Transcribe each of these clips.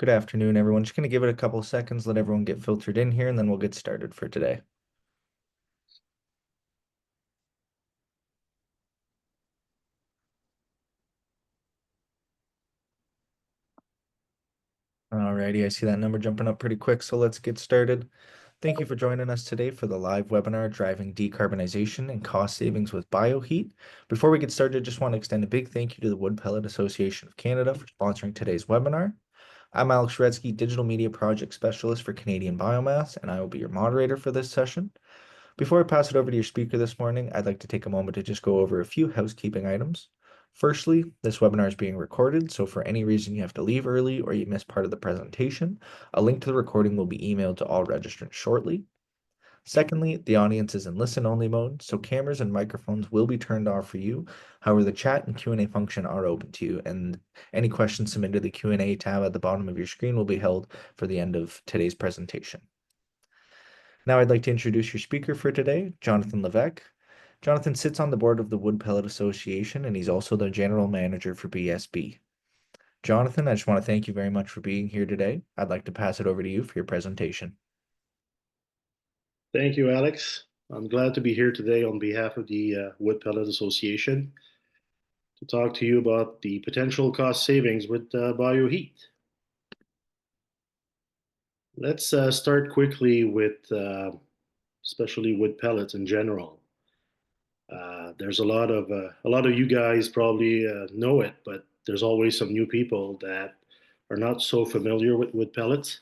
Good afternoon, everyone. Just going to give it a couple of seconds, let everyone get filtered in here, and then we'll get started for today. Alrighty, I see that number jumping up pretty quick, so let's get started. Thank you for joining us today for the live webinar, Driving Decarbonization and Cost Savings with Bioheat. Before we get started, I just want to extend a big thank you to the Wood Pellet Association of Canada for sponsoring today's webinar. I'm Alex Redsky, Digital Media Project Specialist for Canadian Biomass, and I will be your moderator for this session. Before I pass it over to your speaker this morning, I'd like to take a moment to just go over a few housekeeping items. Firstly, this webinar is being recorded, so for any reason you have to leave early or you miss part of the presentation, a link to the recording will be emailed to all registrants shortly. Secondly, the audience is in listen-only mode, so cameras and microphones will be turned off for you. However, the chat and Q&A function are open to you, and any questions submitted to the Q&A tab at the bottom of your screen will be held for the end of today's presentation. Now I'd like to introduce your speaker for today, Jonathan Levesque. Jonathan sits on the board of the Wood Pellet Association, and he's also the general manager for BSB. Jonathan, I just want to thank you very much for being here today. I'd like to pass it over to you for your presentation. Thank you, Alex. I'm glad to be here today on behalf of the Wood Pellet Association to talk to you about the potential cost savings with bioheat. Let's start quickly with especially wood pellets in general. There's a lot of you guys probably know it, but there's always some new people that are not so familiar with wood pellets.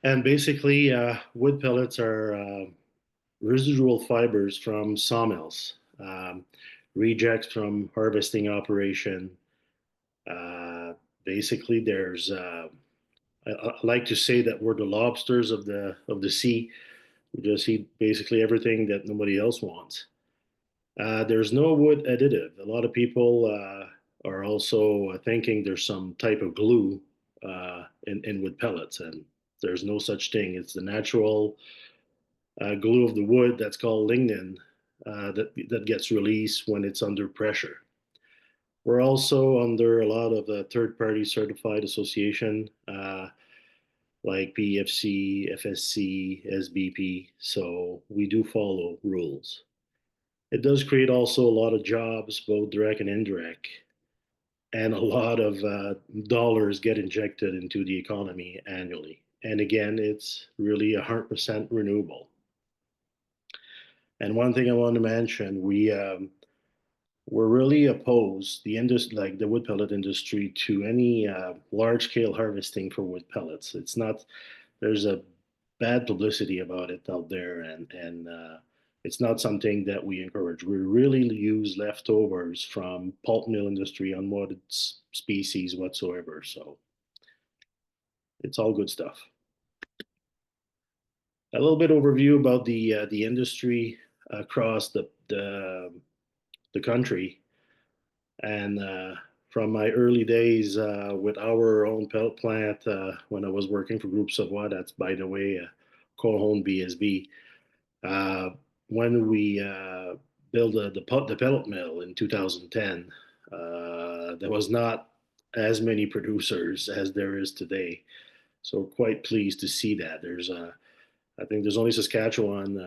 And basically, wood pellets are residual fibers from sawmills, rejects from harvesting operation. Uh, Basically, I like to say that we're the lobsters of the sea. We just eat basically everything that nobody else wants. There's no wood additive. A lot of people are also thinking there's some type of glue in wood pellets, and there's no such thing. It's the natural glue of the wood that's called lignin that gets released when it's under pressure. We're also under a lot of third-party certified association like PFC, FSC, SBP, so we do follow rules. It does create also a lot of jobs, both direct and indirect, and a lot of dollars get injected into the economy annually. And again, it's really 100% renewable. And one thing I want to mention, we're really opposed the industry, like the wood pellet industry, to any large scale harvesting for wood pellets. It's not. There's a bad publicity about it out there, and it's not something that we encourage. We really use leftovers from pulp mill industry, unwanted species whatsoever. So it's all good stuff. A little bit overview about the industry across the country. And from my early days with our own pellet plant, when I was working for Group Savoie, that's by the way, co-owned BSB, uh, when we built the pellet mill in 2010, there was not as many producers as there is today. So we're quite pleased to see that. I think there's only Saskatchewan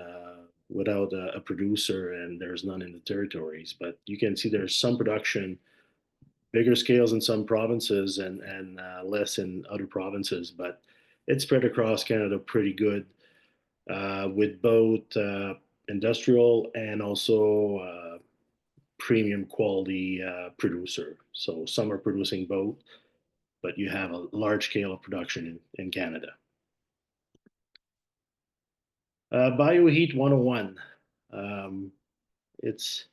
without a producer, and there's none in the territories. But you can see there's some production, bigger scales in some provinces and less in other provinces, but it's spread across Canada pretty good with both industrial and also premium quality producer. So some are producing both, but you have a large scale of production in Canada. Bioheat 101. Um, it's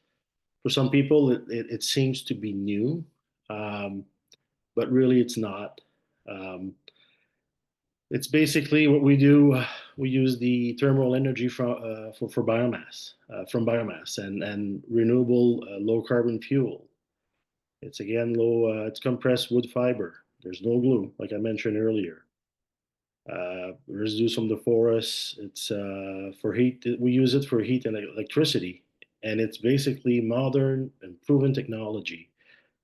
for some people it seems to be new, um, but really it's not. Um, it's basically what we do. We use the thermal energy for biomass from biomass and renewable low carbon fuel. It's again low. It's compressed wood fiber. There's no glue, like I mentioned earlier. Residues from the forest. It's for heat. We use it for heat and electricity, and it's basically modern and proven technology.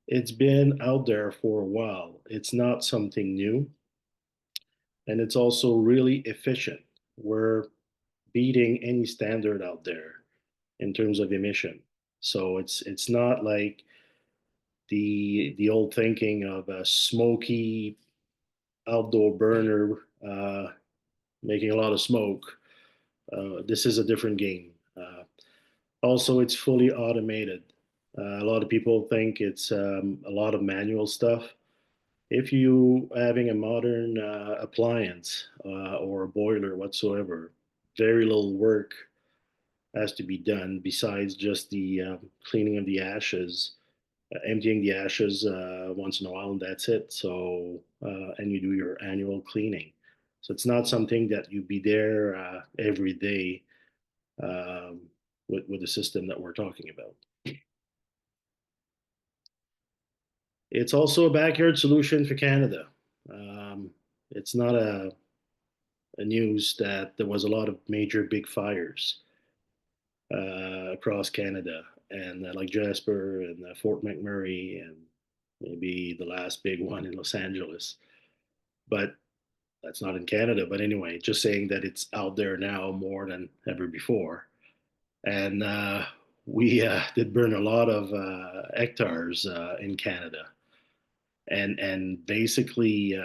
It's been out there for a while. It's not something new. and it's also really efficient. We're beating any standard out there in terms of emission. So it's not like the old thinking of a smoky outdoor burner making a lot of smoke. This is a different game. Also, it's fully automated. A lot of people think it's a lot of manual stuff. If you having a modern appliance or a boiler whatsoever, very little work has to be done besides just the cleaning of the ashes, emptying the ashes once in a while, and that's it. So, and you do your annual cleaning. So it's not something that you be there every day um, with the system that we're talking about. It's also a backyard solution for Canada. It's not a news that there was a lot of major big fires across Canada, and like Jasper and Fort McMurray, and maybe the last big one in Los Angeles. But that's not in Canada. But anyway, just saying that it's out there now more than ever before. And we did burn a lot of hectares in Canada, and basically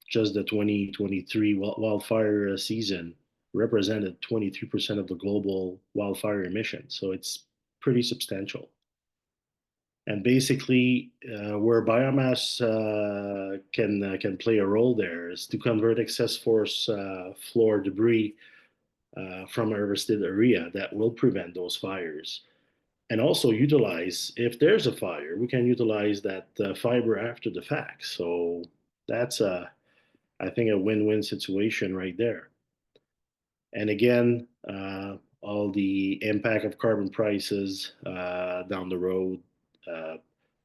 just the 2023 wildfire season represented 23% of the global wildfire emissions. So it's pretty substantial. And basically, where biomass can play a role there is to convert excess forest floor debris from a harvested area that will prevent those fires. And also utilize, if there's a fire, we can utilize that fiber after the fact. So that's I think, a win-win situation right there. And again, all the impact of carbon prices down the road uh,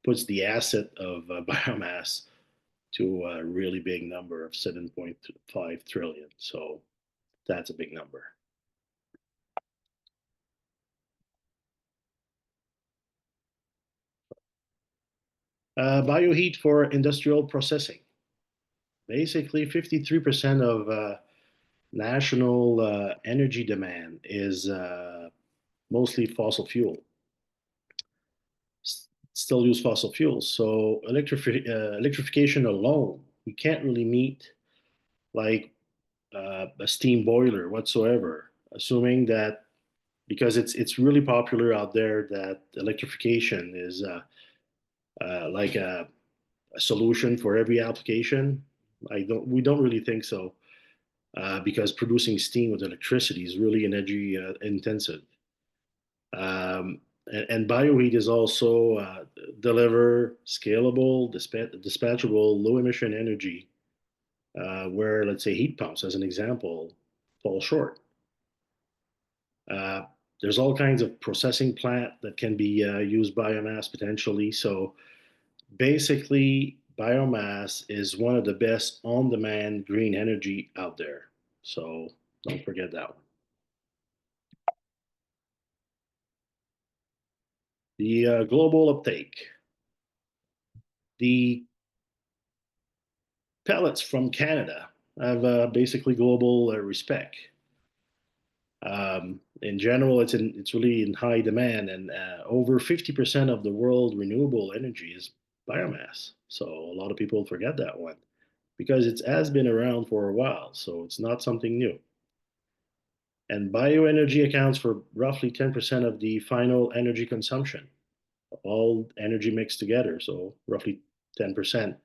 puts the asset of biomass to a really big number of 7.5 trillion. So that's a big number. Bioheat for industrial processing. Basically, 53% of national energy demand is mostly fossil fuel. Still use fossil fuels. So electrification alone, we can't really meet like a steam boiler whatsoever, assuming that because it's really popular out there that electrification is like a solution for every application. We don't really think so because producing steam with electricity is really energy intensive. And bioheat is also deliver scalable, dispatchable, low emission energy, where let's say heat pumps, as an example, fall short. Uh, there's all kinds of processing plant that can be used biomass potentially. So basically, biomass is one of the best on-demand green energy out there. So don't forget that one. The global uptake. The pellets from Canada have basically global respect. In general, it's really in high demand, and over 50% of the world renewable energy is biomass. So a lot of people forget that one because it has been around for a while, so it's not something new. And bioenergy accounts for roughly 10% of the final energy consumption, all energy mixed together, so roughly 10%,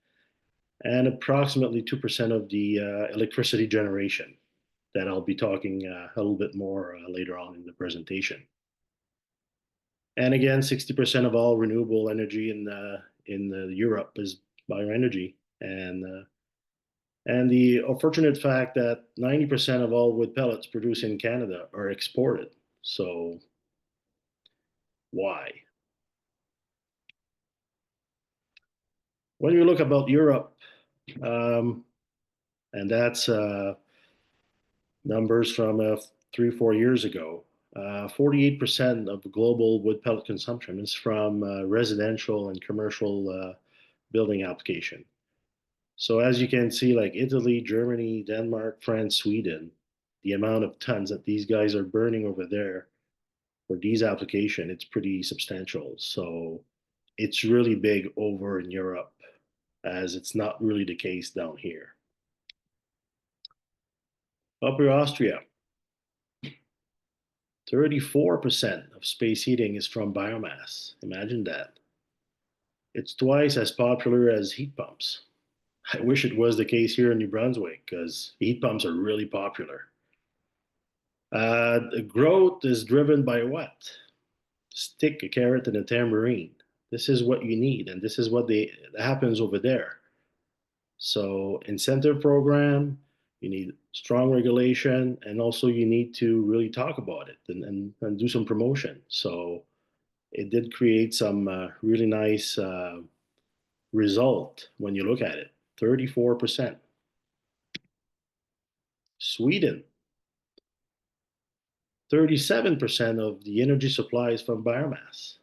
and approximately 2% of the electricity generation that I'll be talking a little bit more later on in the presentation. And again, 60% of all renewable energy in Europe is bioenergy, and the unfortunate fact that 90% of all wood pellets produced in Canada are exported. So why? When you look about Europe, um, and that's numbers from 3 or 4 years ago. 48% of global wood pellet consumption is from residential and commercial building application. So as you can see, like Italy, Germany, Denmark, France, Sweden, the amount of tons that these guys are burning over there for these applications, it's pretty substantial. So it's really big over in Europe, as it's not really the case down here. Upper Austria, 34% of space heating is from biomass. Imagine that. It's twice as popular as heat pumps. I wish it was the case here in New Brunswick because heat pumps are really popular. The growth is driven by what? Stick, a carrot, and a tambourine. This is what you need, and this is what happens over there. So, incentive program, you need strong regulation, and also you need to really talk about it and do some promotion. So, it did create some really nice result when you look at it. 34%. Sweden, 37% of the energy supply is from biomass.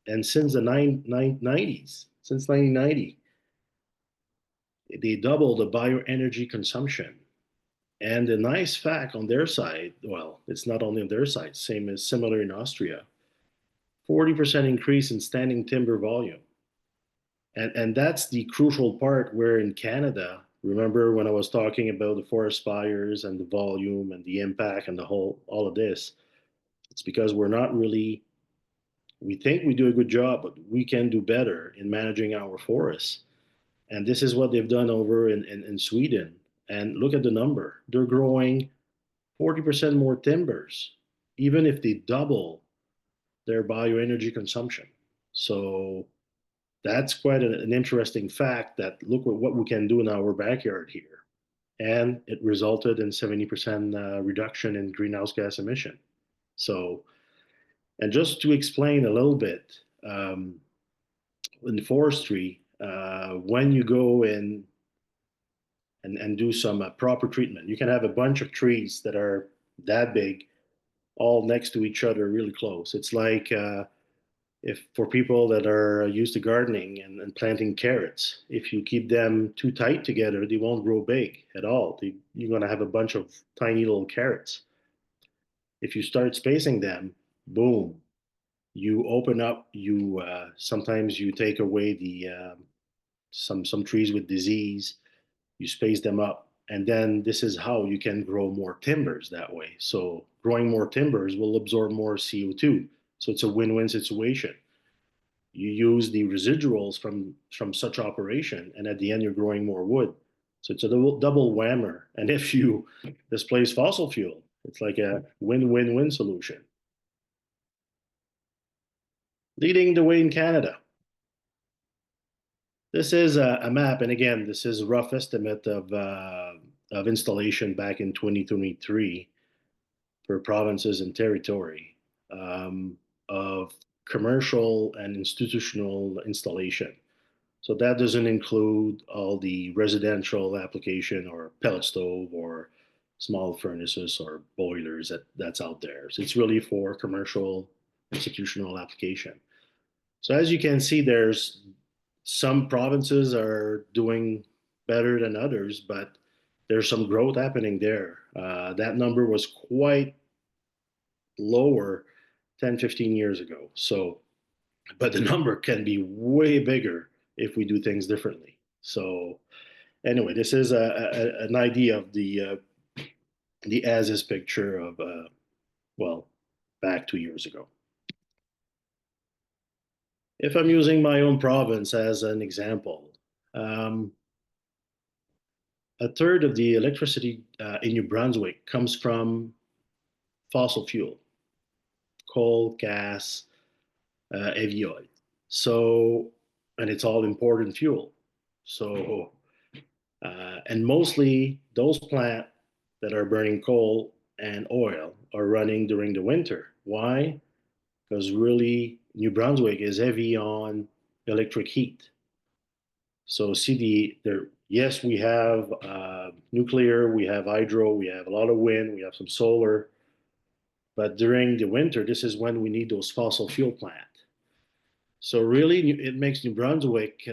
And since the 90s, since 1990, they doubled the bioenergy consumption. And the nice fact on their side, well, it's not only on their side, same as similar in Austria, 40% increase in standing timber volume. And that's the crucial part where in Canada, remember when I was talking about the forest fires and the volume and the impact and the whole, all of this, it's because we're not really, we think we do a good job, but we can do better in managing our forests. And this is what they've done over in Sweden. And look at the number. They're growing 40% more timbers, even if they double their bioenergy consumption. So that's quite an interesting fact that look at what we can do in our backyard here. And it resulted in 70% reduction in greenhouse gas emission. So, and just to explain a little bit, in forestry, when you go in and do some proper treatment, you can have a bunch of trees that are that big, all next to each other, really close. It's like if for people that are used to gardening and planting carrots, if you keep them too tight together, they won't grow big at all. You're going to have a bunch of tiny little carrots. If you start spacing them, boom, you open up. You sometimes you take away the some trees with disease. You space them up, and then this is how you can grow more timbers that way. So growing more timbers will absorb more CO2. So it's a win-win situation. You use the residuals from such operation, and at the end you're growing more wood. So it's a double whammer. And if you displace fossil fuel, it's like a win-win-win solution. Leading the way in Canada. This is a map, and again, this is a rough estimate of installation back in 2023 for provinces and territory of commercial and institutional installation. So that doesn't include all the residential application or pellet stove or small furnaces or boilers that's out there. So it's really for commercial institutional application. So as you can see, there's some provinces are doing better than others, but there's some growth happening there. That number was quite lower 10, 15 years ago. So, but the number can be way bigger if we do things differently. So, anyway, this is an idea of the as is picture of well, back 2 years ago. If I'm using my own province as an example, um, a third of the electricity in New Brunswick comes from fossil fuel, coal, gas, heavy oil. So, and it's all imported fuel. So, and mostly those plants that are burning coal and oil are running during the winter. Why? Because really, New Brunswick is heavy on electric heat. So see there. Yes, we have nuclear, we have hydro, we have a lot of wind, we have some solar. But during the winter, this is when we need those fossil fuel plants. So really, it makes New Brunswick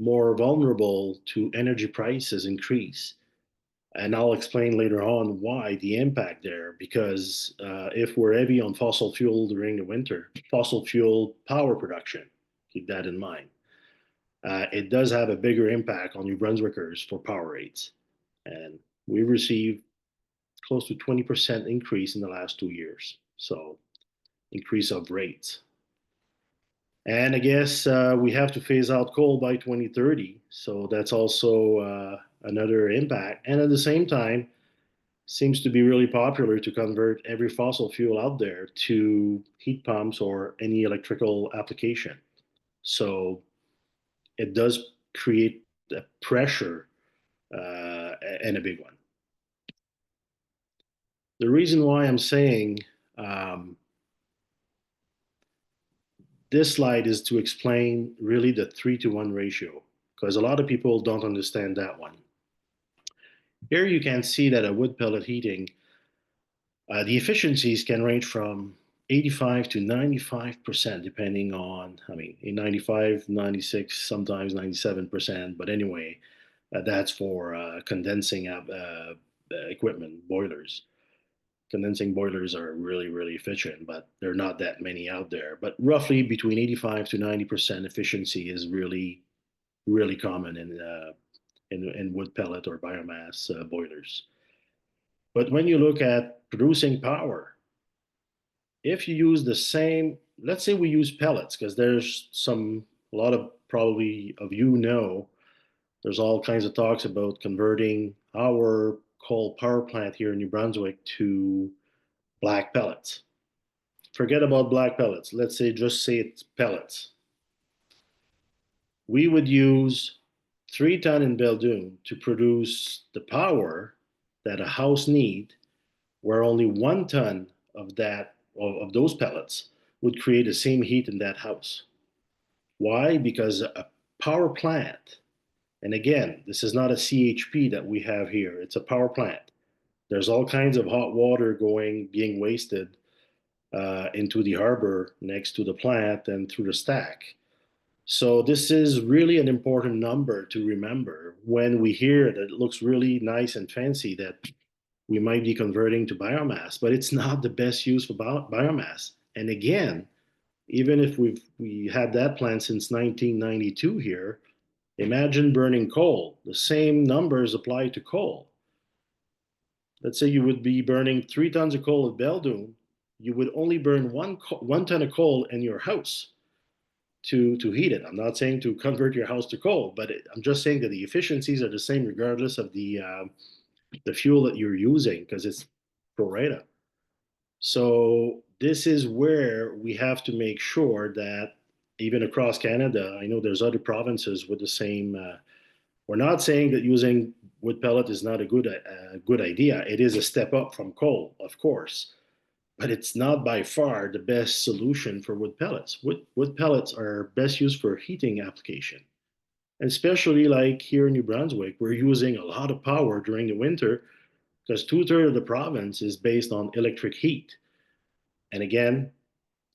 more vulnerable to energy prices increase. And I'll explain later on why the impact there, because if we're heavy on fossil fuel during the winter, fossil fuel power production, keep that in mind, it does have a bigger impact on New Brunswickers for power rates. And we received close to 20% increase in the last 2 years. So increase of rates. And I guess we have to phase out coal by 2030. So that's also another impact. And at the same time, seems to be really popular to convert every fossil fuel out there to heat pumps or any electrical application. So it does create a pressure and a big one. The reason why I'm saying um, this slide is to explain really the 3-to-1 ratio, because a lot of people don't understand that one. Here you can see that a wood pellet heating, the efficiencies can range from 85 to 95%, depending on, I mean, in 95, 96, sometimes 97%. But anyway, that's for condensing equipment, boilers. Condensing boilers are really, really efficient, but there are not that many out there. But roughly between 85 to 90% efficiency is really, really common in wood pellet or biomass boilers. But when you look at producing power, if you use the same, let's say we use pellets, because there's a lot of probably of you know, there's all kinds of talks about converting our coal power plant here in New Brunswick to black pellets. Forget about black pellets. Let's say, just say it's pellets. We would use 3 ton in Belledune to produce the power that a house need, where only 1 ton of those pellets would create the same heat in that house. Why? Because a power plant, and again, this is not a CHP that we have here, it's a power plant. There's all kinds of hot water being wasted into the harbor next to the plant and through the stack. So this is really an important number to remember when we hear that it looks really nice and fancy that we might be converting to biomass, but it's not the best use for biomass. And again, even if we had that plant since 1992 here, imagine burning coal. The same numbers apply to coal. Let's say you would be burning 3 tons of coal at Belledune, you would only burn 1 ton of coal in your house to heat it. I'm not saying to convert your house to coal, but I'm just saying that the efficiencies are the same regardless of the fuel that you're using, because it's pro rata. So this is where we have to make sure that even across Canada, I know there's other provinces with the same. We're not saying that using wood pellet is not a good idea. It is a step up from coal, of course, but it's not by far the best solution for wood pellets. Wood pellets are best used for heating application. And especially like here in New Brunswick, we're using a lot of power during the winter because 2/3 of the province is based on electric heat. And again,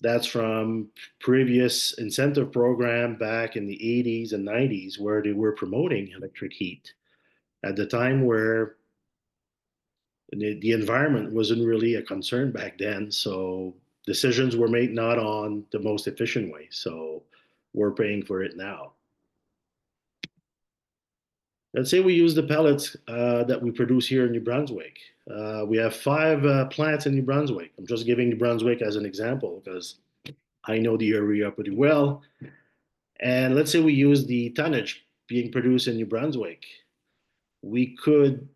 that's from previous incentive program back in the 80s and 90s where they were promoting electric heat at the time where the environment wasn't really a concern back then. So decisions were made not on the most efficient way. So we're paying for it now. Let's say we use the pellets that we produce here in New Brunswick. We have 5 plants in New Brunswick. I'm just giving New Brunswick as an example because I know the area pretty well. And let's say we use the tonnage being produced in New Brunswick. We could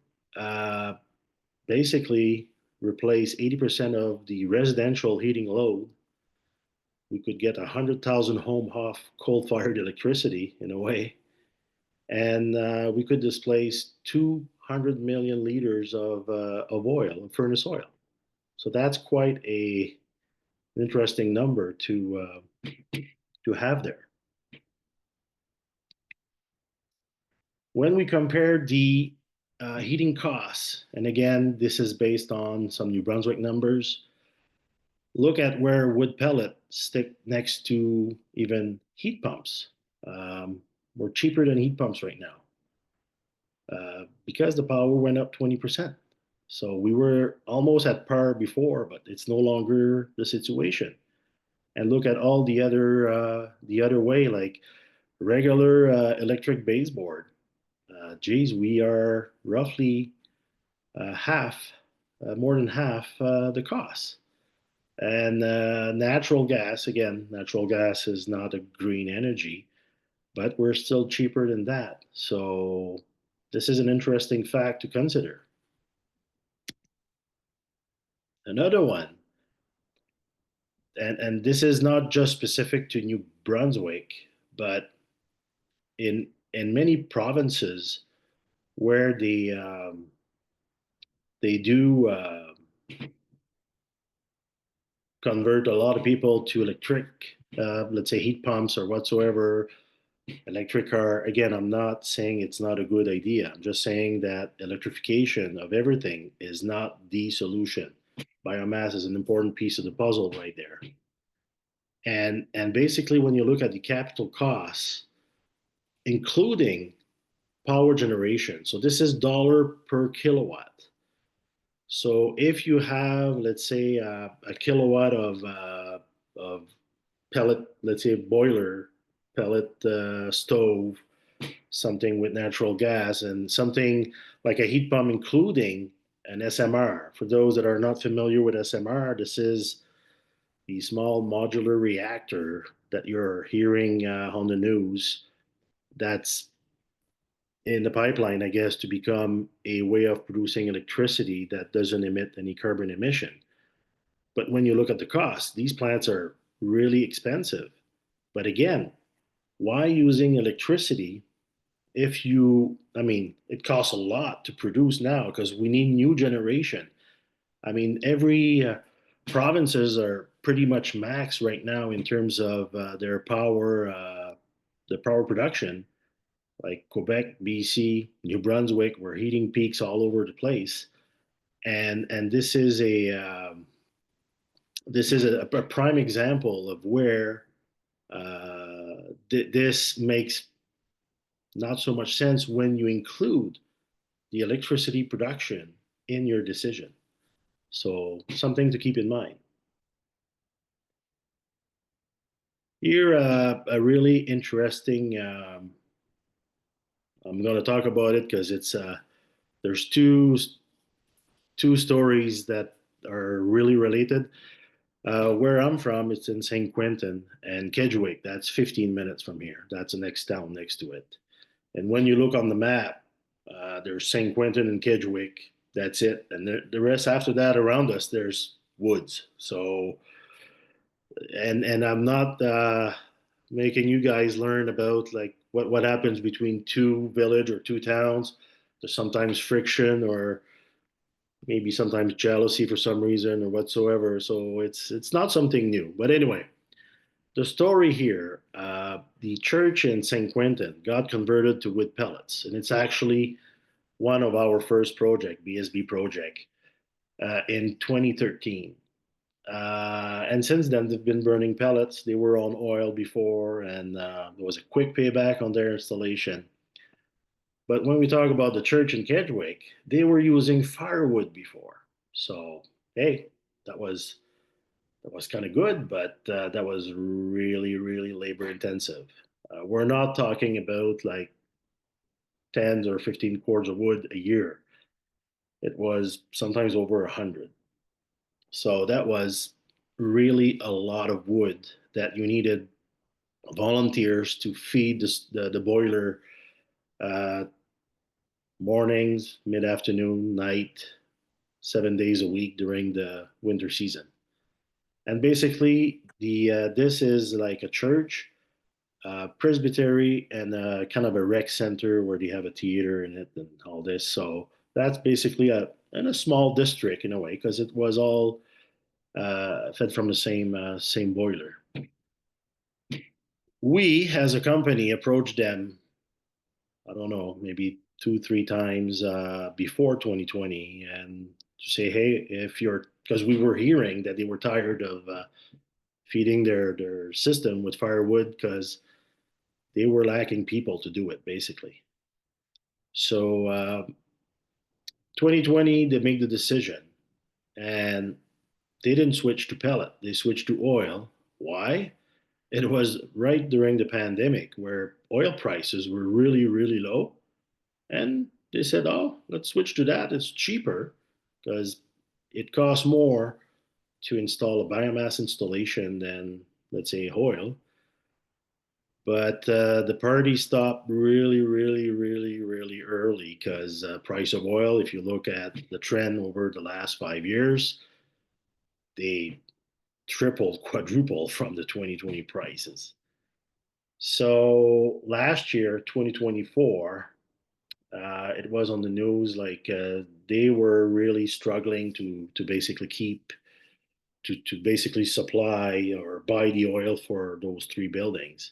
basically replace 80% of the residential heating load. We could get 100,000 home off coal-fired electricity in a way. And we could displace 200 million liters of oil, of furnace oil. So that's quite an interesting number to have there. When we compare the heating costs, and again, this is based on some New Brunswick numbers, look at where wood pellet stick next to even heat pumps. We're cheaper than heat pumps right now because the power went up 20%. So we were almost at par before, but it's no longer the situation. And look at all the other way, like regular electric baseboard. Geez, we are roughly half, more than half the cost. And natural gas, again, natural gas is not a green energy, but we're still cheaper than that. So this is an interesting fact to consider. Another one, and this is not just specific to New Brunswick, but in many provinces where they do convert a lot of people to electric, let's say heat pumps or whatsoever, electric car. Again, I'm not saying it's not a good idea. I'm just saying that electrification of everything is not the solution. Biomass is an important piece of the puzzle right there. And basically, when you look at the capital costs, including power generation, so this is dollar per kilowatt. So if you have, let's say, a kilowatt of pellet, let's say boiler, pellet stove, something with natural gas, and something like a heat pump, including an SMR. For those that are not familiar with SMR, this is the small modular reactor that you're hearing on the news that's in the pipeline, I guess, to become a way of producing electricity that doesn't emit any carbon emission. But when you look at the cost, these plants are really expensive. But again, why using electricity if you, I mean, it costs a lot to produce now because we need new generation. I mean, every provinces are pretty much max right now in terms of their power production. Like Quebec, BC, New Brunswick, we're heating peaks all over the place, and this is a prime example of where this makes not so much sense when you include the electricity production in your decision. So something to keep in mind. Here, a really interesting. I'm going to talk about it because it's there's two stories that are really related. Where I'm from, it's in St. Quentin and Kedgewick. That's 15 minutes from here. That's the next town next to it. And when you look on the map, there's St. Quentin and Kedgewick. That's it. And the rest after that around us, there's woods. So, and I'm not making you guys learn about like what happens between two village or two towns. There's sometimes friction or maybe sometimes jealousy for some reason or whatsoever. So it's not something new. But anyway, the story here, the church in St. Quentin got converted to wood pellets, and it's actually one of our first project, BSB project, in 2013. And since then, they've been burning pellets. They were on oil before, and there was a quick payback on their installation. But when we talk about the church in Kedgewick, they were using firewood before. So, hey, that was that was kind of good, but that was really, really labor intensive. We're not talking about like 10s or 15 cords of wood a year. It was sometimes over 100. So that was really a lot of wood that you needed volunteers to feed the boiler uh, mornings, mid afternoon, night, 7 days a week during the winter season. And basically, the this is like a church, presbytery, and kind of a rec center where they have a theater in it and all this. So that's basically a in a small district in a way because it was all fed from the same boiler. We, as a company, approached them. I don't know, maybe two, three times before 2020, and to say, hey, if you're because we were hearing that they were tired of feeding their system with firewood because they were lacking people to do it, basically. So 2020, they made the decision, and they didn't switch to pellet. They switched to oil. Why? It was right during the pandemic where oil prices were really, really low. And they said, oh, let's switch to that. It's cheaper because it costs more to install a biomass installation than, let's say, oil. But the party stopped really, really, really, really early because price of oil, if you look at the trend over the last 5 years, they tripled, quadrupled from the 2020 prices. So last year, 2024, it was on the news like they were really struggling to basically keep to basically supply or buy the oil for those three buildings.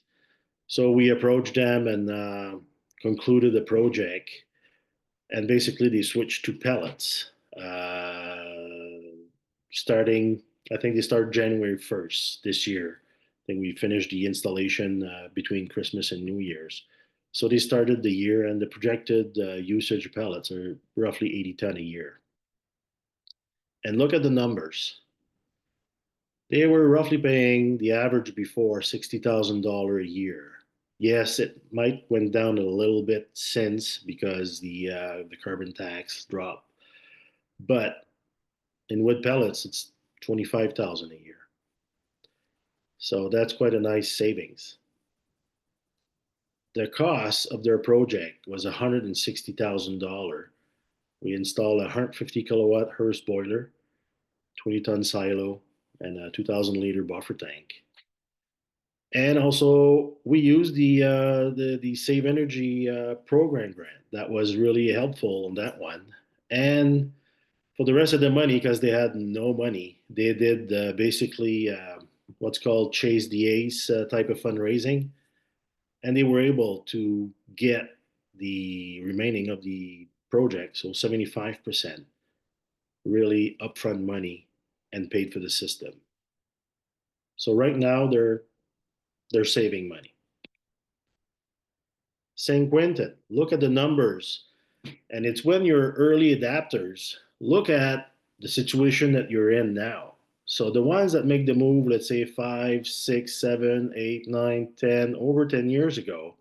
So we approached them and concluded the project, and basically they switched to pellets. Starting, I think they start January 1st this year. I think we finished the installation between Christmas and New Year's. So they started the year, and the projected usage of pellets are roughly 80 ton a year. And look at the numbers. They were roughly paying the average before $60,000 a year. Yes, it might went down a little bit since because the carbon tax dropped, but in wood pellets it's 25,000 a year. So that's quite a nice savings. The cost of their project was $160,000. We installed a 150 kilowatt Hearst boiler, 20-ton silo, and a 2,000 liter buffer tank. And also, we used the Save Energy program grant. That was really helpful on that one. And for the rest of the money, because they had no money, they did basically what's called Chase the Ace type of fundraising, and they were able to get the remaining of the project, so 75%, really upfront money and paid for the system. So right now they're saving money. San Quentin, look at the numbers. And it's when you're early adapters, look at the situation that you're in now. So the ones that make the move, let's say 5, 6, 7, 8, 9, 10, over 10 years ago,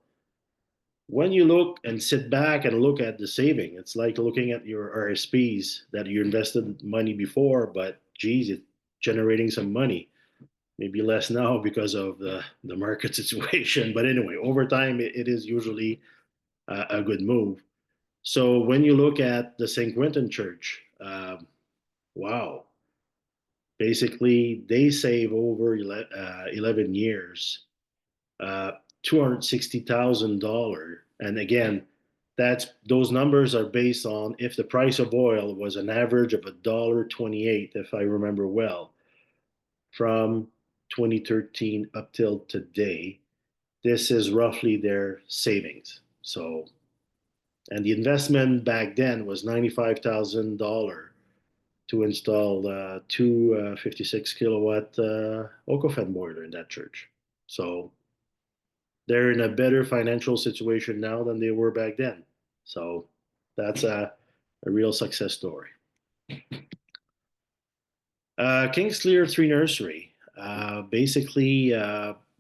when you look and sit back and look at the saving, it's like looking at your RSPs that you invested money before, but geez, it's generating some money. Maybe less now because of the market situation. But anyway, over time, it is usually a good move. So when you look at the St. Quentin Church, wow, basically they save over 11 years, $260,000. And again, that's those numbers are based on if the price of oil was an average of $1.28, if I remember well, from 2013 up till today. This is roughly their savings. So, and the investment back then was $95,000 to install two 56 kilowatt Okofen boiler in that church. So they're in a better financial situation now than they were back then. So that's a real success story. King's Clear 3 Nursery. Basically,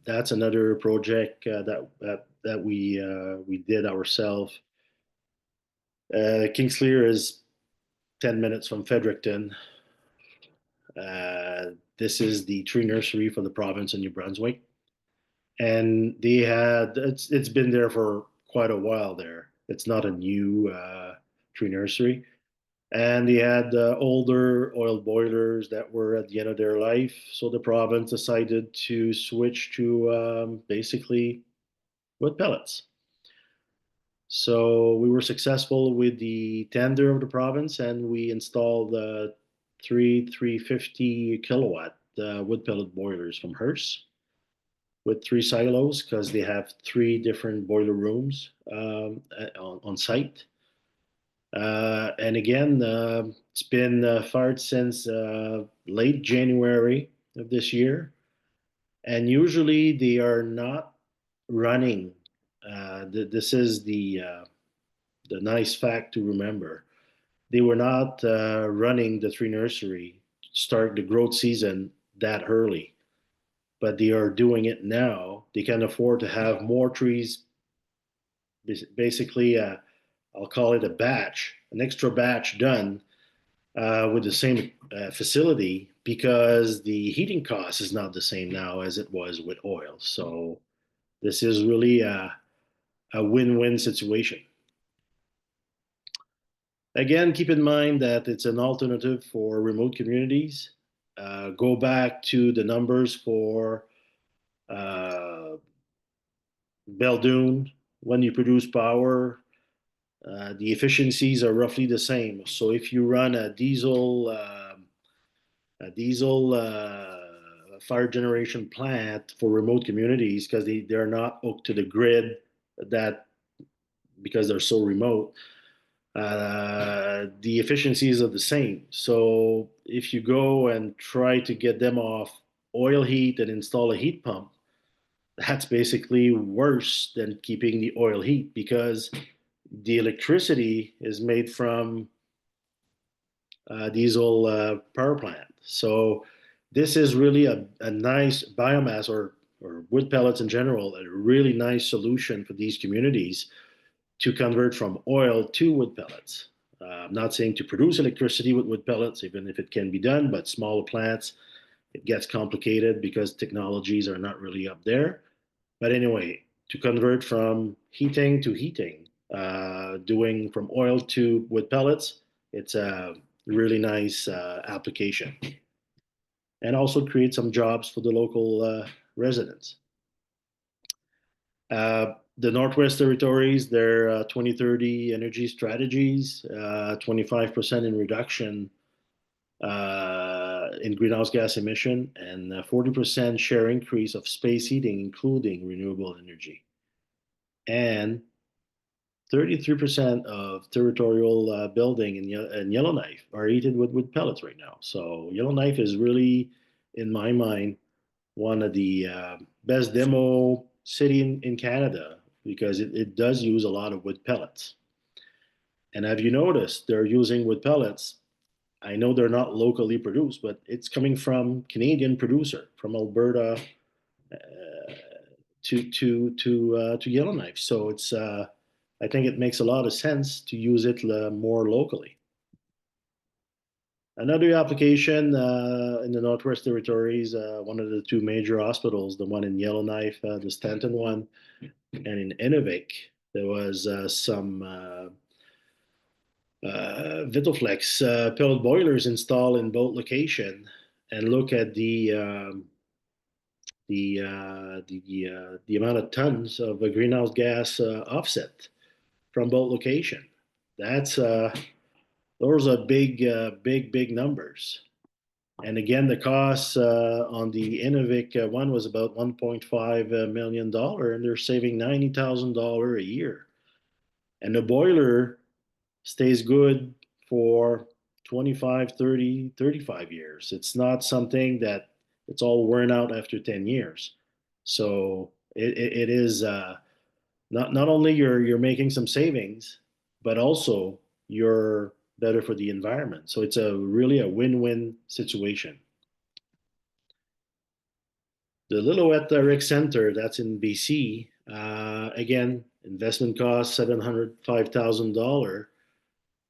that's another project that we did ourselves. King's Clear is 10 minutes from Fredericton. This is the tree nursery for the province of New Brunswick, and they had it's been there for quite a while. There, it's not a new tree nursery, and they had older oil boilers that were at the end of their life. So the province decided to switch to basically wood pellets. So we were successful with the tender of the province, and we installed three 350 kilowatt wood pellet boilers from Hearst with three silos because they have three different boiler rooms on site. And again, it's been fired since late January of this year. And usually they are not running This is the nice fact to remember. They were not running the tree nursery start the growth season that early, but they are doing it now. They can afford to have more trees, basically, I'll call it a batch, an extra batch done with the same facility because the heating cost is not the same now as it was with oil. So this is really a win-win situation. Again, keep in mind that it's an alternative for remote communities. Go back to the numbers for uh, Beldoon. When you produce power, the efficiencies are roughly the same. So if you run a diesel fire generation plant for remote communities because they're not hooked to the grid that because they're so remote, the efficiencies are the same. So if you go and try to get them off oil heat and install a heat pump, that's basically worse than keeping the oil heat because the electricity is made from diesel power plant. So this is really a nice biomass or wood pellets in general, a really nice solution for these communities to convert from oil to wood pellets. I'm not saying to produce electricity with wood pellets, even if it can be done, but smaller plants, it gets complicated because technologies are not really up there. But anyway, to convert from heating to heating, doing from oil to wood pellets, it's a really nice application and also create some jobs for the local residents. The Northwest Territories, their 2030 energy strategies, 25% in reduction in greenhouse gas emission, and 40% share increase of space heating, including renewable energy. And 33% of territorial building in Yellowknife are heated with wood pellets right now. So Yellowknife is really, in my mind, one of the best demo city in Canada because it does use a lot of wood pellets. And have you noticed they're using wood pellets? I know they're not locally produced, but it's coming from Canadian producer from Alberta to Yellowknife. So it's I think it makes a lot of sense to use it more locally. Another application in the Northwest Territories, one of the two major hospitals, the one in Yellowknife, the Stanton one, and in Inuvik, there was some Vitoflex pellet boilers installed in both location. And look at the amount of tons of greenhouse gas offset from both location. That's those are big numbers. And again, the cost on the Inuvik one was about $1.5 million, and they're saving $90,000 a year. And the boiler stays good for 25, 30, 35 years. It's not something that it's all worn out after 10 years. So it is not only you're making some savings, but also you're better for the environment. So it's a really a win-win situation. The Lillooet Rec Center, that's in BC. Again, investment cost $705,000.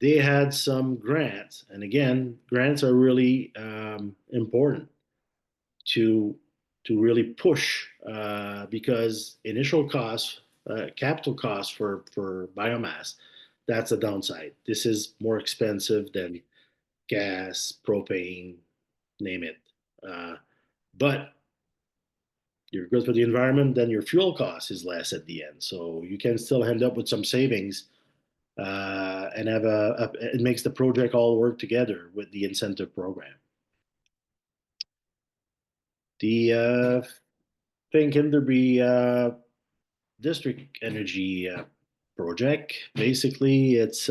They had some grants, and again, grants are really important to really push because initial costs, capital costs for biomass, that's a downside. This is more expensive than gas, propane, name it. Uh, but you're good for the environment, then your fuel cost is less at the end. So you can still end up with some savings and have it makes the project all work together with the incentive program. The Finkenderby district energy project, basically it's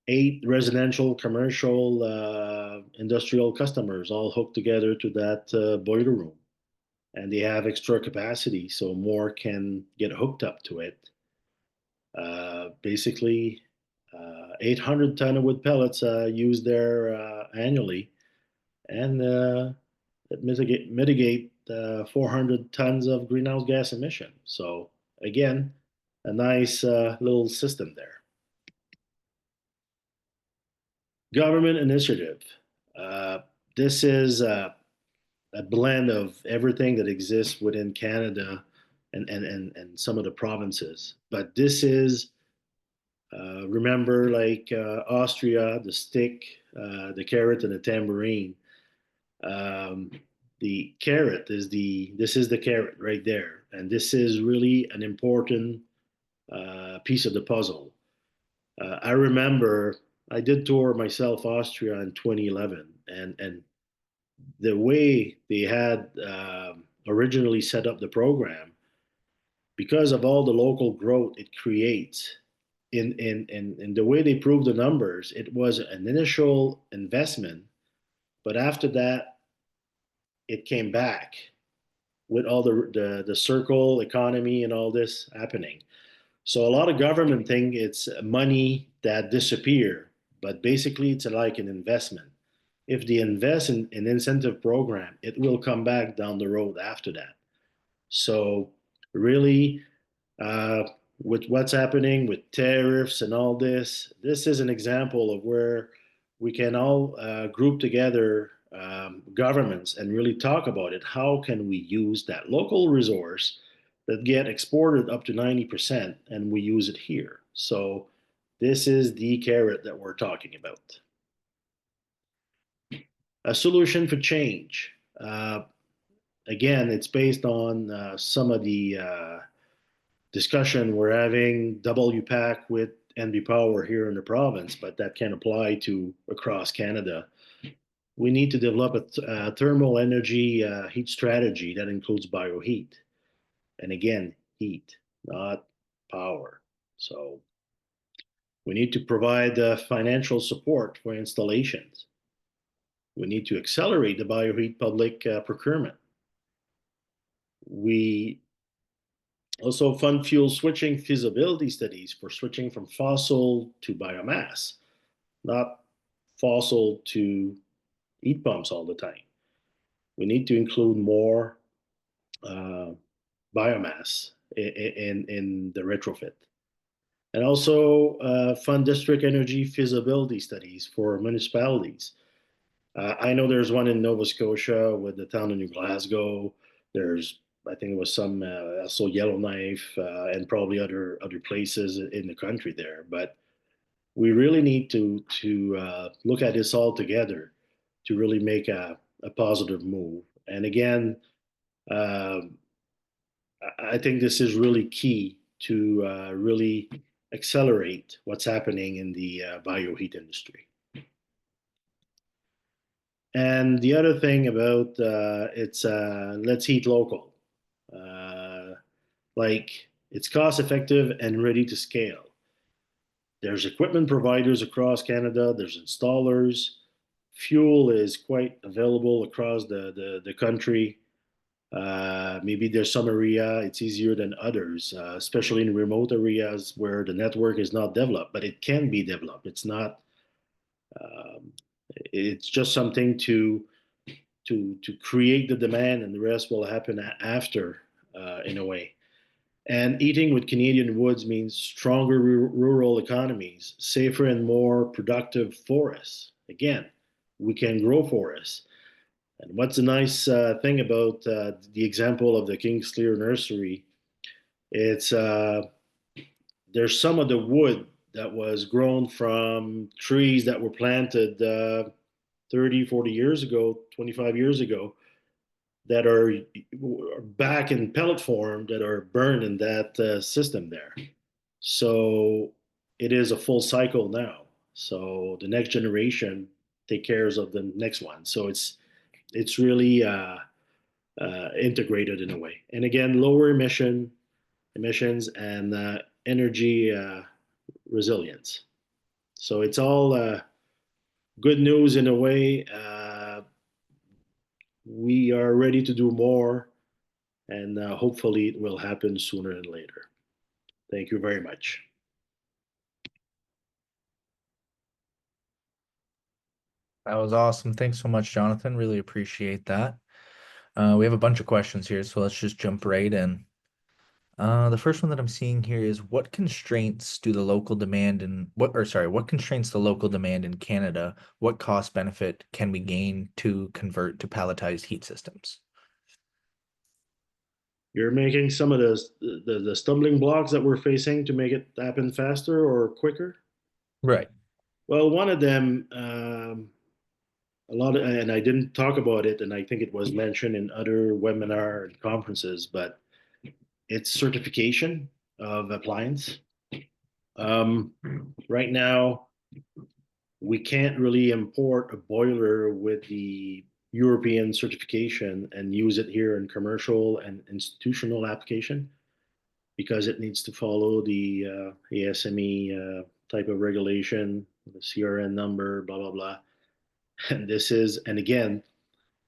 8 residential, commercial, industrial customers all hooked together to that boiler room. and they have extra capacity, so more can get hooked up to it. Basically, 800 ton of wood pellets used there annually, and it mitigate 400 tons of greenhouse gas emission. So again, a nice little system there. Government initiative. Uh, this is a blend of everything that exists within Canada and some of the provinces. But this is, remember, like Austria, the stick, the carrot, and the tambourine. Um, the carrot is this is the carrot right there, and this is really an important piece of the puzzle. I remember I did tour myself Austria in 2011, and the way they had originally set up the program, because of all the local growth it creates, in the way they proved the numbers, it was an initial investment, but after that, it came back with all the circle economy and all this happening. So a lot of government think it's money that disappear, but basically it's like an investment. If they invest in an incentive program, it will come back down the road after that. So really, uh, with what's happening with tariffs and all this, this is an example of where we can all group together governments and really talk about it. How can we use that local resource that get exported up to 90% and we use it here? So this is the carrot that we're talking about. A solution for change. Again, it's based on some of the discussion we're having WPAC with NB Power here in the province, but that can apply to across Canada. We need to develop a thermal energy heat strategy that includes bioheat. And again, heat, not power. So we need to provide financial support for installations. We need to accelerate the bioheat public procurement. We also fund fuel switching feasibility studies for switching from fossil to biomass, not fossil to heat pumps all the time. We need to include more uh, biomass in the retrofit. And also fund district energy feasibility studies for municipalities. I know there's one in Nova Scotia with the town of New Glasgow. There's, I think it was some also Yellowknife and probably other places in the country there. But we really need to look at this all together to really make a positive move. And again, uh, I think this is really key to really accelerate what's happening in the bioheat industry. And the other thing about it's let's heat local. Uh, like it's cost effective and ready to scale. There's equipment providers across Canada. There's installers. Fuel is quite available across the country. Maybe there's some area it's easier than others, especially in remote areas where the network is not developed, but it can be developed. It's not. Um, it's just something to create the demand, and the rest will happen after, in a way. And eating with Canadian woods means stronger rural economies, safer and more productive forests. Again, we can grow forests. And what's a nice thing about the example of the King's Clear Nursery? It's there's some of the wood that was grown from trees that were planted 30, 40 years ago, 25 years ago, that are back in pellet form that are burned in that system there. So it is a full cycle now. So the next generation take cares of the next one. So it's really integrated in a way. And again, lower emissions and energy resilience. So it's all good news in a way. We are ready to do more. and hopefully it will happen sooner than later. Thank you very much. That was awesome. Thanks so much, Jonathan. Really appreciate that. We have a bunch of questions here, so let's just jump right in. The first one that I'm seeing here is what constraints do the local demand in what, or sorry, what constraints the local demand in Canada? What cost benefit can we gain to convert to palletized heat systems? You're making some of the stumbling blocks that we're facing to make it happen faster or quicker. Right. Well, one of them, a lot of, and I didn't talk about it, and I think it was mentioned in other webinar and conferences, but it's certification of appliance. Um, right now, we can't really import a boiler with the European certification and use it here in commercial and institutional application because it needs to follow the ASME type of regulation, the CRN number, blah, blah, blah. And this is, and again,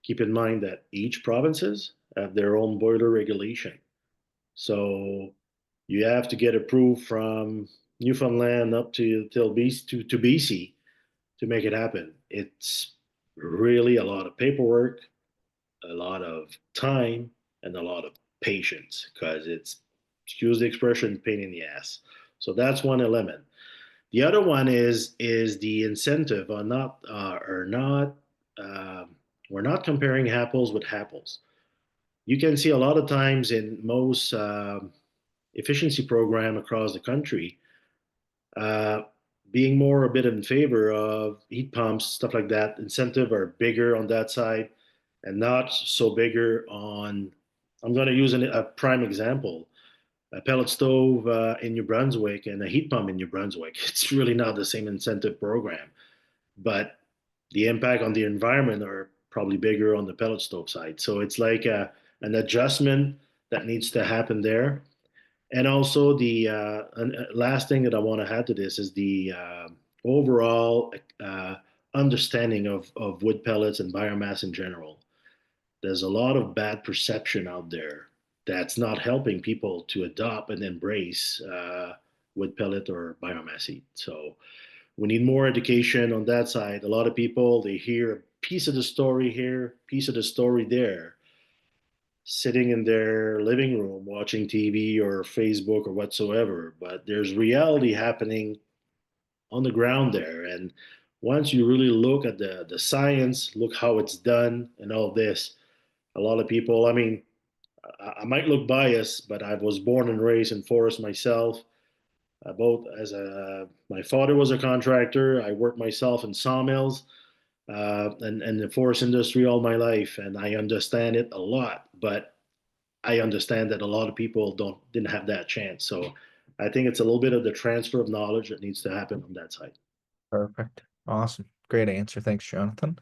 keep in mind that each provinces have their own boiler regulation. So you have to get approved from Newfoundland up to BC to make it happen. It's really a lot of paperwork, a lot of time, and a lot of patience because it's, excuse the expression, pain in the ass. So that's one element. The other one is the incentive on not or not. Uh, we're not comparing apples with apples. You can see a lot of times in most efficiency program across the country, uh, being more a bit in favor of heat pumps, stuff like that. Incentive are bigger on that side, and not so bigger on. I'm going to use a prime example: a pellet stove in New Brunswick and a heat pump in New Brunswick. It's really not the same incentive program, but the impact on the environment are probably bigger on the pellet stove side. So it's like an adjustment that needs to happen there. And also the last thing that I want to add to this is the overall understanding of wood pellets and biomass in general. There's a lot of bad perception out there that's not helping people to adopt and embrace wood pellet or biomass heat. So we need more education on that side. A lot of people, they hear a piece of the story here, piece of the story there, sitting in their living room watching TV or Facebook or whatsoever. But there's reality happening on the ground there. And once you really look at the science, look how it's done and all this, a lot of people, I mean, I might look biased, but I was born and raised in forest myself. Both as a, my father was a contractor. I worked myself in sawmills and the forest industry all my life, and I understand it a lot. But I understand that a lot of people didn't have that chance. So I think it's a little bit of the transfer of knowledge that needs to happen on that side. Perfect. Awesome. Great answer. Thanks, Jonathan.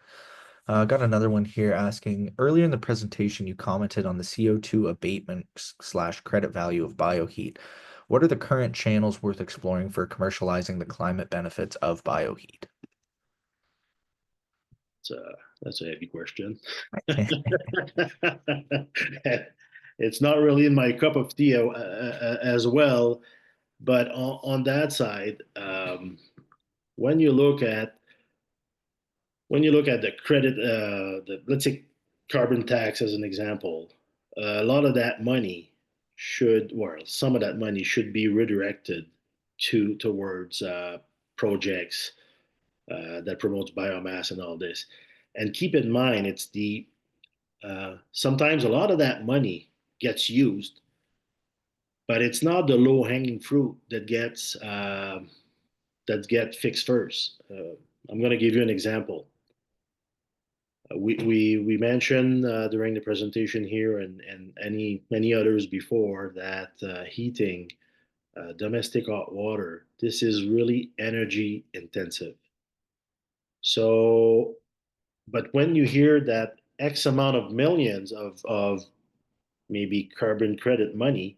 Got another one here asking, earlier in the presentation, you commented on the CO2 abatement slash credit value of bioheat. What are the current channels worth exploring for commercializing the climate benefits of bioheat? That's a heavy question. It's not really in my cup of tea as well, but on that side, when you look at the credit, let's say carbon tax as an example, a lot of that money should, well, some of that money should be redirected towards projects that promotes biomass and all this. And keep in mind, it's the sometimes a lot of that money gets used, but it's not the low hanging fruit that get fixed first. I'm going to give you an example. We mentioned during the presentation here and any many others before that heating domestic hot water, this is really energy intensive. So, but when you hear that X amount of millions of maybe carbon credit money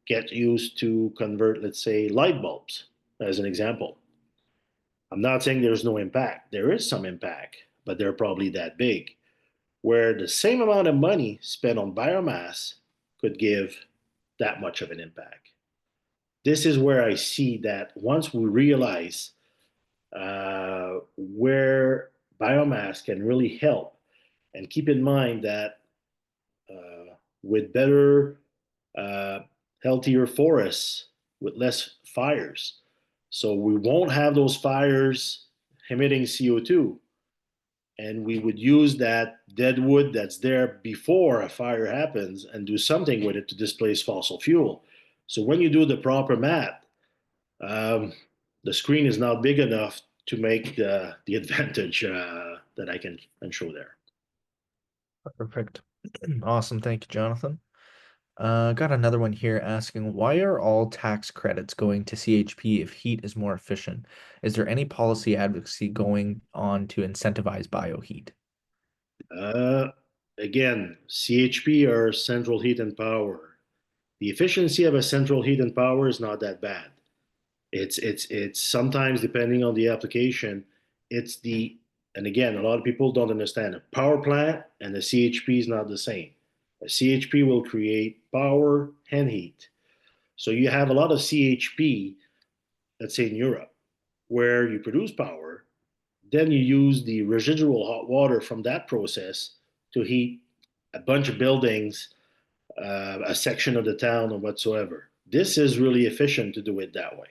get used to convert, let's say, light bulbs, as an example. I'm not saying there's no impact. There is some impact, but they're probably that big. Where the same amount of money spent on biomass could give that much of an impact. This is where I see that once we realize where biomass can really help, and keep in mind that with better, uh, healthier forests, with less fires, so we won't have those fires emitting CO2, and we would use that dead wood that's there before a fire happens and do something with it to displace fossil fuel. So when you do the proper math, um, the screen is not big enough to make the advantage that I can show there. Perfect. Awesome. Thank you, Jonathan. Got another one here asking, why are all tax credits going to CHP if heat is more efficient? Is there any policy advocacy going on to incentivize bioheat? Uh, Again, CHP or central heat and power. The efficiency of a central heat and power is not that bad. It's sometimes depending on the application, it's the and again, a lot of people don't understand a power plant and a CHP is not the same. A CHP will create power and heat. So you have a lot of CHP, let's say in Europe, where you produce power, then you use the residual hot water from that process to heat a bunch of buildings, a section of the town, or whatsoever. This is really efficient to do it that way.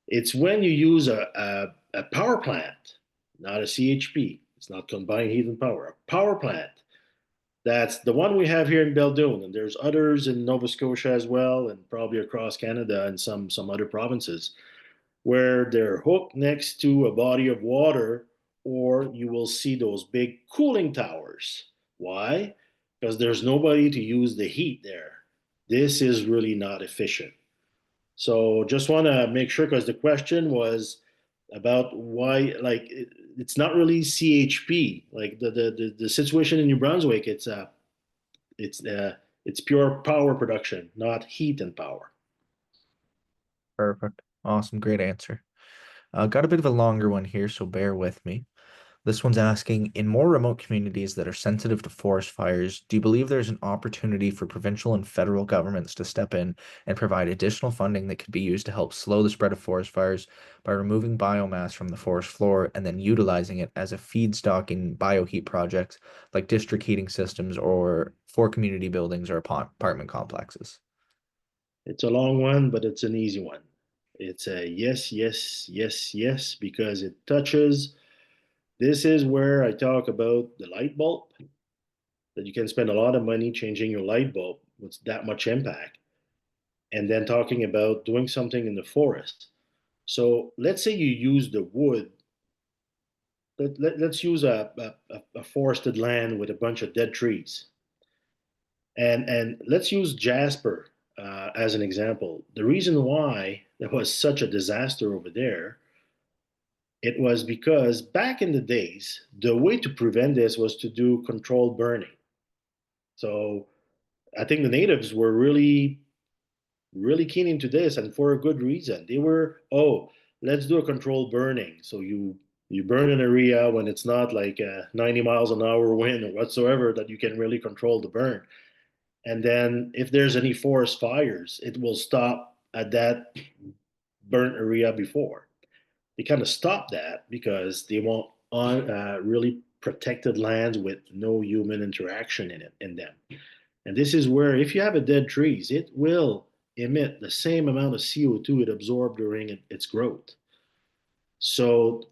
It's when you use a power plant, not a CHP. It's not combined heat and power. A power plant. That's the one we have here in Beldoon, and there's others in Nova Scotia as well, and probably across Canada and some other provinces where they're hooked next to a body of water, or you will see those big cooling towers. Why? Because there's nobody to use the heat there. This is really not efficient. So just want to make sure because the question was about why, like, it's not really CHP. Like the situation in New Brunswick, it's it's pure power production, not heat and power. Perfect. Awesome. Great answer. Got a bit of a longer one here, so bear with me. This one's asking, in more remote communities that are sensitive to forest fires, do you believe there's an opportunity for provincial and federal governments to step in and provide additional funding that could be used to help slow the spread of forest fires by removing biomass from the forest floor and then utilizing it as a feedstock in bioheat projects like district heating systems or for community buildings or apartment complexes? It's a long one, but it's an easy one. It's a yes, yes, yes, yes, because it touches. This is where I talk about the light bulb, that you can spend a lot of money changing your light bulb with that much impact, and then talking about doing something in the forest. So let's say you use the wood. Let's use a forested land with a bunch of dead trees. And let's use Jasper as an example. The reason why there was such a disaster over there, it was because back in the days, the way to prevent this was to do controlled burning. So I think the natives were really keen into this, and for a good reason. They were, oh, let's do a controlled burning. So you burn an area when it's not like a 90 miles an hour wind or whatsoever that you can really control the burn. And then if there's any forest fires, it will stop at that burnt area before. They kind of stop that because they want on really protected lands with no human interaction in them. And this is where if you have a dead trees, it will emit the same amount of CO2 it absorbed during its growth. So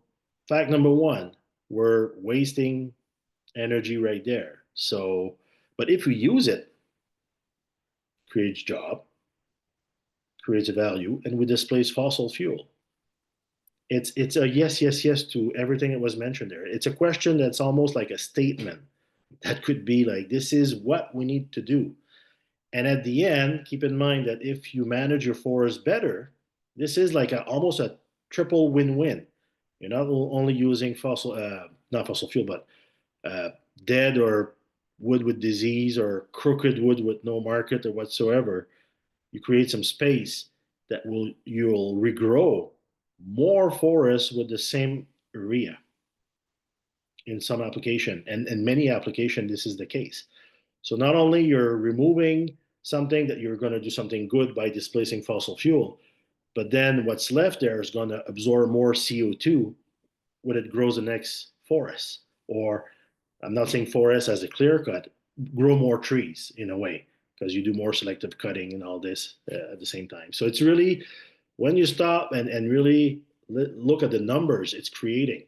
fact number one, we're wasting energy right there. So, but if we use it, creates job, creates a value, and we displace fossil fuel. It's a yes, yes, yes to everything that was mentioned there. It's a question that's almost like a statement that could be like, this is what we need to do. And at the end, keep in mind that if you manage your forest better, this is like almost a triple win-win. You're not only using not fossil fuel, but uh, dead or wood with disease or crooked wood with no market or whatsoever. You create some space that you'll regrow more forests with the same area in some application, and in many application this is the case. So not only you're removing something that you're going to do something good by displacing fossil fuel. But then what's left there is going to absorb more CO2 when it grows the next forest. Or I'm not saying forest as a clear cut, grow more trees in a way, because you do more selective cutting and all this at the same time. So it's really, when you stop and really look at the numbers it's creating,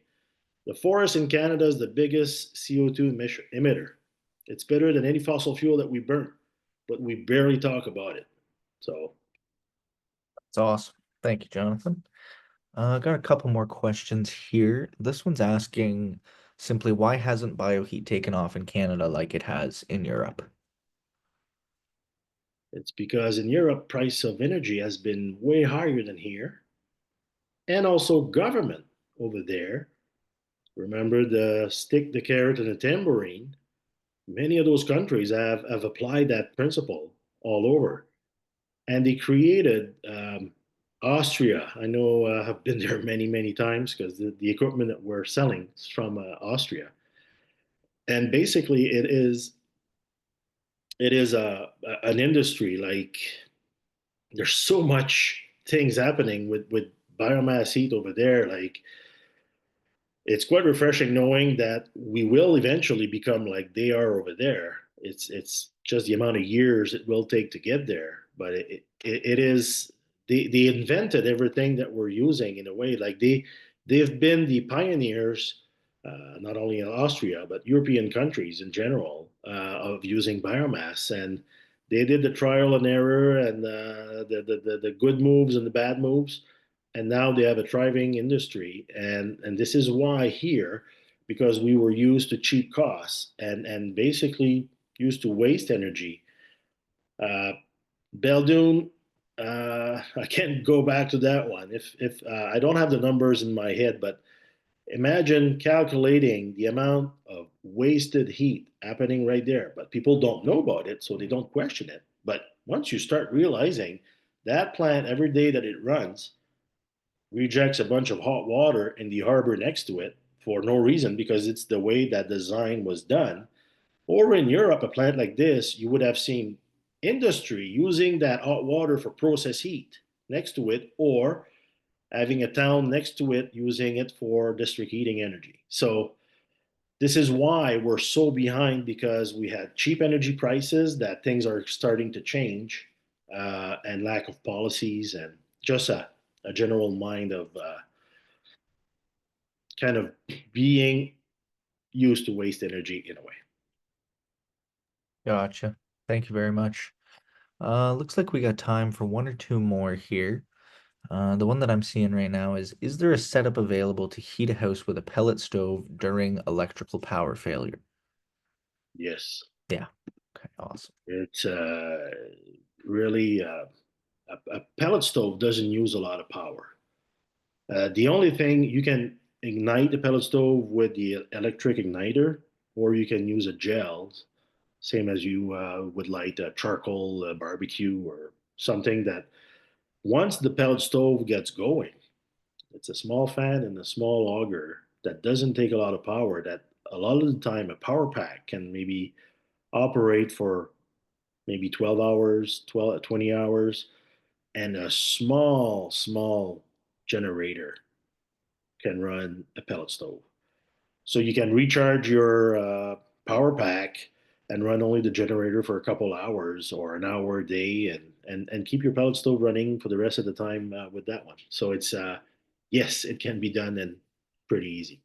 the forest in Canada is the biggest CO2 emitter. It's better than any fossil fuel that we burn, but we barely talk about it. So It's awesome. Thank you, Jonathan. Got a couple more questions here. This one's asking simply, why hasn't bioheat taken off in Canada like it has in Europe? it's because in Europe, price of energy has been way higher than here, and also government over there. Remember the stick, the carrot, and the tambourine. Many of those countries have applied that principle all over, and they created Austria. I know I've been there many times because the equipment that we're selling is from Austria, and basically it is an industry like there's so much things happening with biomass heat over there. Like it's quite refreshing knowing that we will eventually become like they are over there. It's just the amount of years it will take to get there, but it is they invented everything that we're using in a way. Like they've been the pioneers, not only in Austria but European countries in general of using biomass, and they did the trial and error and the good moves and the bad moves, and now they have a thriving industry. And this is why here, because we were used to cheap costs and basically used to waste energy. uh, Beldoon, I can't go back to that one if I don't have the numbers in my head, but imagine calculating the amount of wasted heat happening right there. But people don't know about it, so they don't question it. But once you start realizing that plant, every day that it runs, rejects a bunch of hot water in the harbor next to it for no reason, because it's the way that design was done. Or in Europe, a plant like this, you would have seen industry using that hot water for process heat next to it, or having a town next to it using it for district heating energy. So this is why we're so behind, because we had cheap energy prices, that things are starting to change, and lack of policies, and just a general mind of kind of being used to waste energy in a way. Gotcha. Thank you very much. Looks like we got time for one or two more here. The one that I'm seeing right now is there a setup available to heat a house with a pellet stove during electrical power failure? Yes, Yeah. Okay, awesome. it's really a pellet stove doesn't use a lot of power. The only thing, you can ignite the pellet stove with the electric igniter, or you can use a gel, same as you would light a charcoal barbecue or something. That once the pellet stove gets going, it's a small fan and a small auger that doesn't take a lot of power. That a lot of the time a power pack can maybe operate for maybe 12 hours, 12, 20 hours, and a small generator can run a pellet stove. So you can recharge your power pack and run only the generator for a couple hours or an hour a day, and keep your pellet stove running for the rest of the time with that one. So it's yes, it can be done and pretty easy.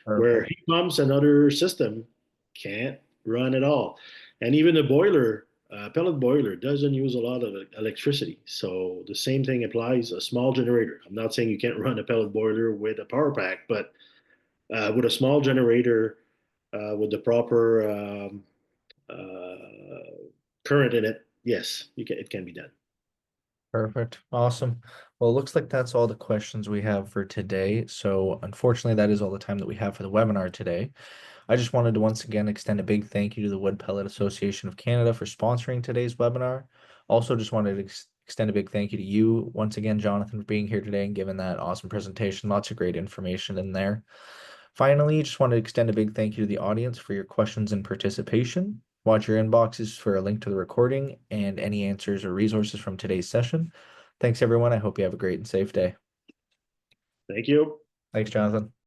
Where Perfect. heat pumps and other system can't run at all, and even a boiler, pellet boiler, doesn't use a lot of electricity. So the same thing applies. A small generator. I'm not saying you can't run a pellet boiler with a power pack, but with a small generator, with the proper current in it, yes, it can be done. Perfect. Awesome. Well, it looks like that's all the questions we have for today. So, unfortunately, that is all the time that we have for the webinar today. I just wanted to once again extend a big thank you to the Wood Pellet Association of Canada for sponsoring today's webinar. Also, just wanted to extend a big thank you to you once again, Jonathan, for being here today and giving that awesome presentation. Lots of great information in there. Finally, just wanted to extend a big thank you to the audience for your questions and participation. Watch your inboxes for a link to the recording and any answers or resources from today's session. Thanks, everyone. I hope you have a great and safe day. Thank you. Thanks, Jonathan.